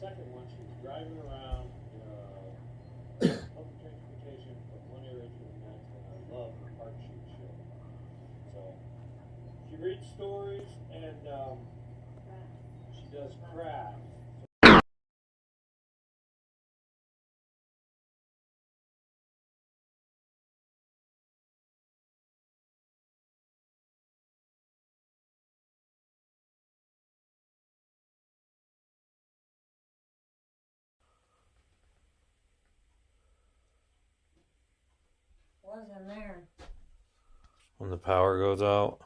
second one, she was driving around public transportation from one area to the next, and I love her part sheet show. So she reads stories and she does crafts. What's in there? When the power goes out.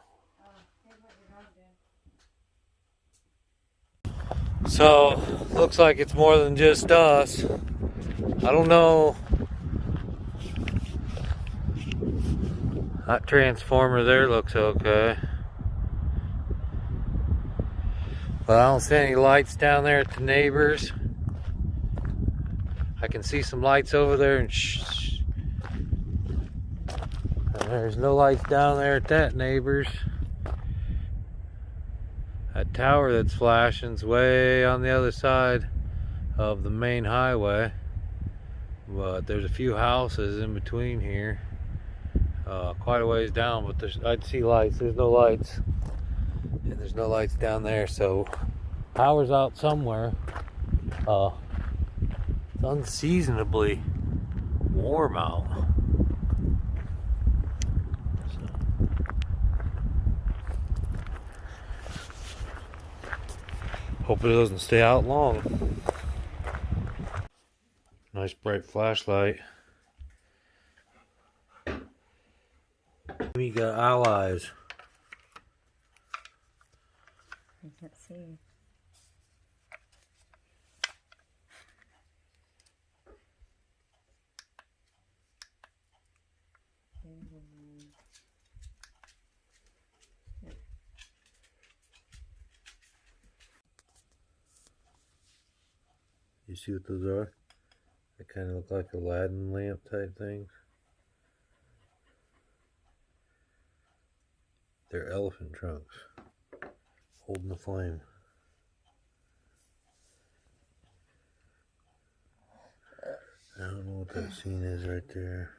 So, looks like it's more than just us. I don't know. That transformer there looks okay. But I don't see any lights down there at the neighbors. I can see some lights over there and there's no lights down there at that neighbor's. That tower that's flashing's way on the other side of the main highway. But there's a few houses in between here. Quite a ways down, but I'd see lights. There's no lights. And there's no lights down there, so power's out somewhere. It's unseasonably warm out. Hope it doesn't stay out long. Nice bright flashlight. We got allies. I can't see. You see what those are? They kind of look like Aladdin lamp type things. They're elephant trunks holding the flame. I don't know what that scene is right there.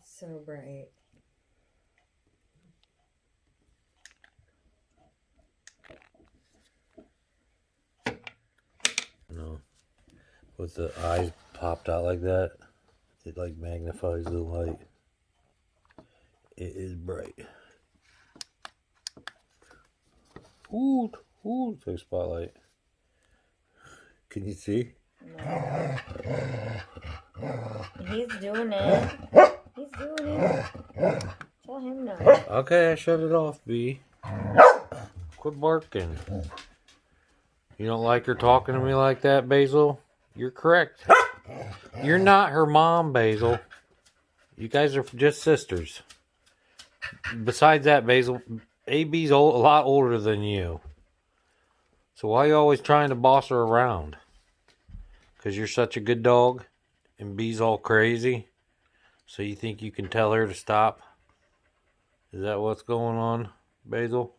So bright. No. With the eyes popped out like that, it like magnifies the light. It is bright. Ooh, take a spotlight. Can you see? No. He's doing it. He's doing it. Tell him no. Okay, I shut it off, B. Quit barking. You don't like her talking to me like that, Basil? You're correct. You're not her mom, Basil. You guys are just sisters. Besides that, Basil, AB's a lot older than you. So why are you always trying to boss her around? Because you're such a good dog and B's all crazy? So you think you can tell her to stop? Is that what's going on, Basil?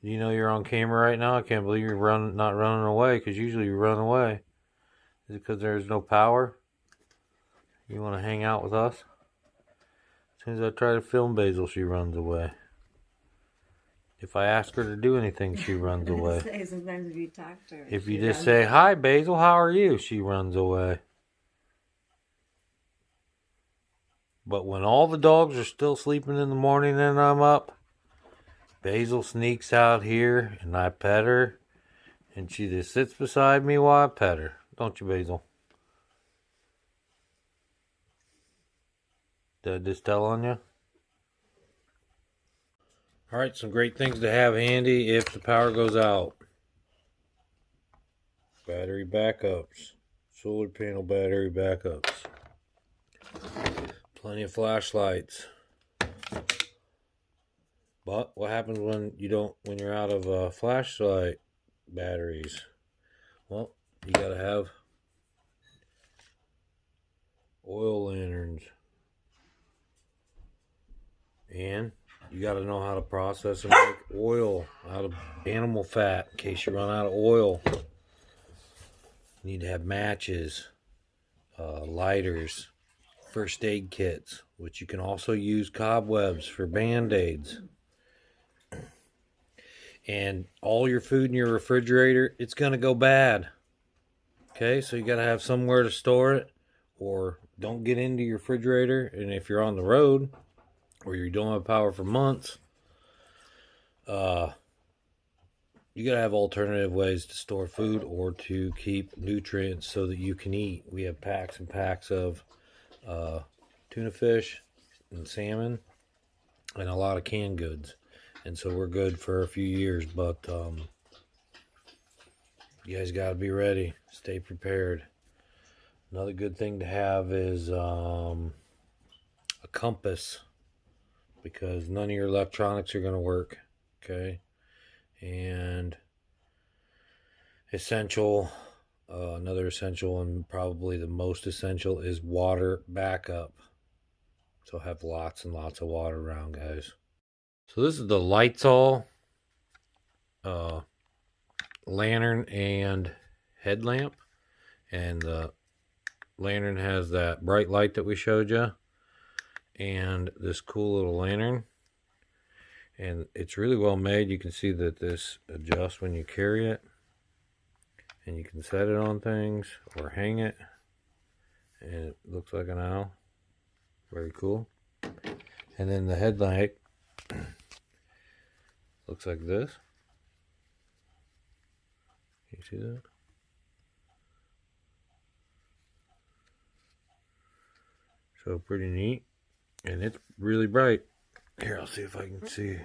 You know you're on camera right now? I can't believe you're not running away, because usually you run away. Is it because there's no power? You want to hang out with us? As soon as I try to film Basil, she runs away. If I ask her to do anything, she runs away. Sometimes if you talk to her. If you just say, "Hi, Basil, how are you?" she runs away. But when all the dogs are still sleeping in the morning and I'm up, Basil sneaks out here and I pet her. And she just sits beside me while I pet her. Don't you, Basil? Did I just tell on you? Alright, some great things to have handy if the power goes out. Battery backups. Solar panel battery backups. Plenty of flashlights. But what happens when you're out of flashlight batteries? Well, you gotta have oil lanterns. And you gotta know how to process and make oil out of animal fat in case you run out of oil. You need to have matches, lighters, first aid kits, which you can also use cobwebs for band-aids. And all your food in your refrigerator, it's going to go bad. Okay, so you got to have somewhere to store it, or don't get into your refrigerator. And if you're on the road, or you don't have power for months, you got to have alternative ways to store food or to keep nutrients so that you can eat. We have packs and packs of tuna fish and salmon and a lot of canned goods. And so we're good for a few years, but you guys got to be ready. Stay prepared. Another good thing to have is a compass, because none of your electronics are going to work. Okay. And essential, another essential and probably the most essential is water backup. So have lots and lots of water around, guys. So this is the Lysol lantern and headlamp. And the lantern has that bright light that we showed you. And this cool little lantern. And it's really well made. You can see that this adjusts when you carry it. And you can set it on things or hang it. And it looks like an owl. Very cool. And then the headlight looks like this. Can you see that? So pretty neat. And it's really bright. Here, I'll see if I can see.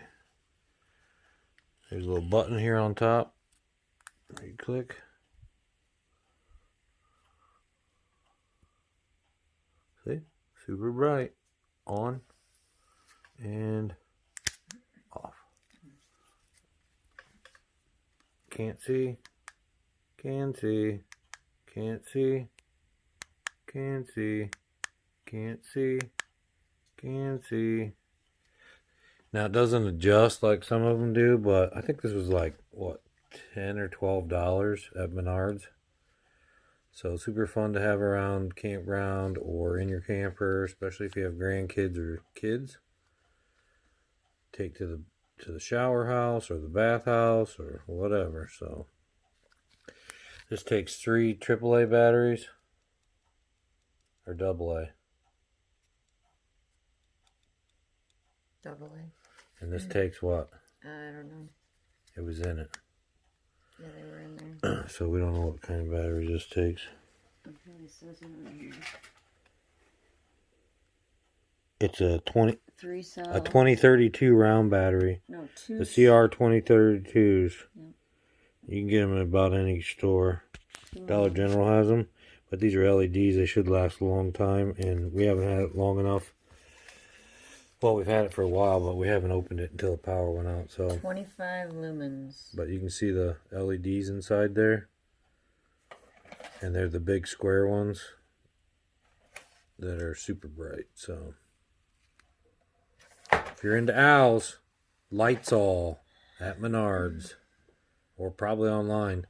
There's a little button here on top. You click. See? Super bright. On. And off. Can't see. Can see. Can't see. Can see. Can't see. Can see. Now it doesn't adjust like some of them do, but I think this was like, what, $10 or $12 at Menards. So super fun to have around campground or in your camper, especially if you have grandkids or kids. Take to the shower house or the bath house or whatever. So this takes 3 AAA batteries or AA. AA. And this takes what? I don't know. It was in it. Yeah, they were in there. So we don't know what kind of batteries this takes. Okay, it says it right here. It's a 3-cell. 2032 round battery. No, 2. The CR 2032s. Yep. You can get them at about any store. Dollar General has them. But these are LEDs. They should last a long time. And we haven't had it long enough. Well, we've had it for a while, but we haven't opened it until the power went out. So 25 lumens. But you can see the LEDs inside there. And they're the big square ones that are super bright. So if you're into owls, Lysol at Menards, or probably online,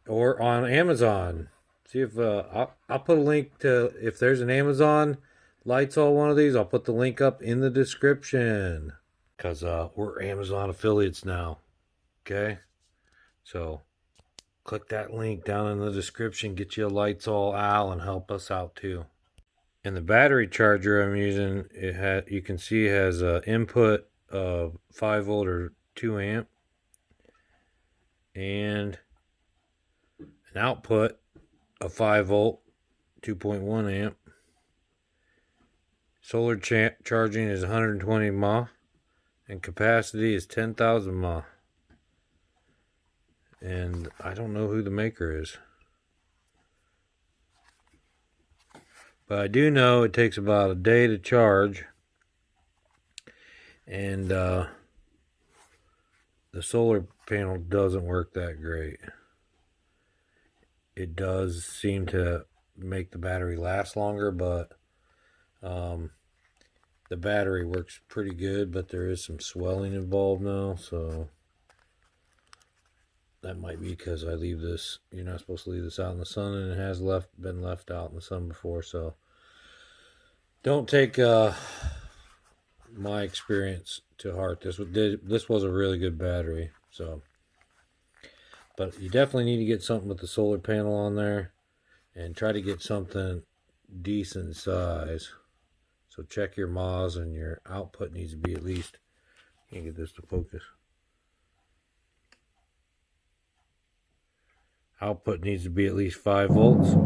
or on Amazon. See if I'll put a link to, if there's an Amazon Lysol one of these, I'll put the link up in the description, because we're Amazon affiliates now. Okay, so click that link down in the description, get you a Lysol owl, and help us out too. And the battery charger I'm using, you can see it has an input of 5 volt or 2 amp, and an output of 5 volt, 2.1 amp. Solar charging is 120 mAh, and capacity is 10,000 mAh. And I don't know who the maker is. But I do know it takes about a day to charge. And the solar panel doesn't work that great. It does seem to make the battery last longer, but the battery works pretty good, but there is some swelling involved now, so that might be because I leave this. You're not supposed to leave this out in the sun, and it has been left out in the sun before, so don't take my experience to heart. This was a really good battery, so. But you definitely need to get something with the solar panel on there, and try to get something decent size. So check your MOS, and your output needs to be at least, can't get this to focus. Output needs to be at least 5 volts.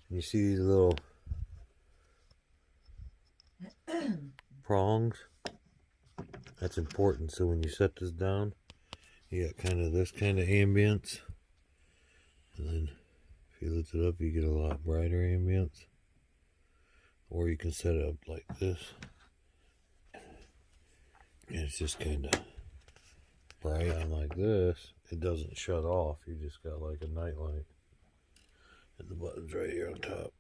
You see these little prongs? That's important. So when you set this down, you got kind of this kind of ambience. And then if you lift it up, you get a lot brighter ambience. Or you can set it up like this. And it's just kind of bright. And like this, it doesn't shut off. You just got like a night light. And the button's right here on top.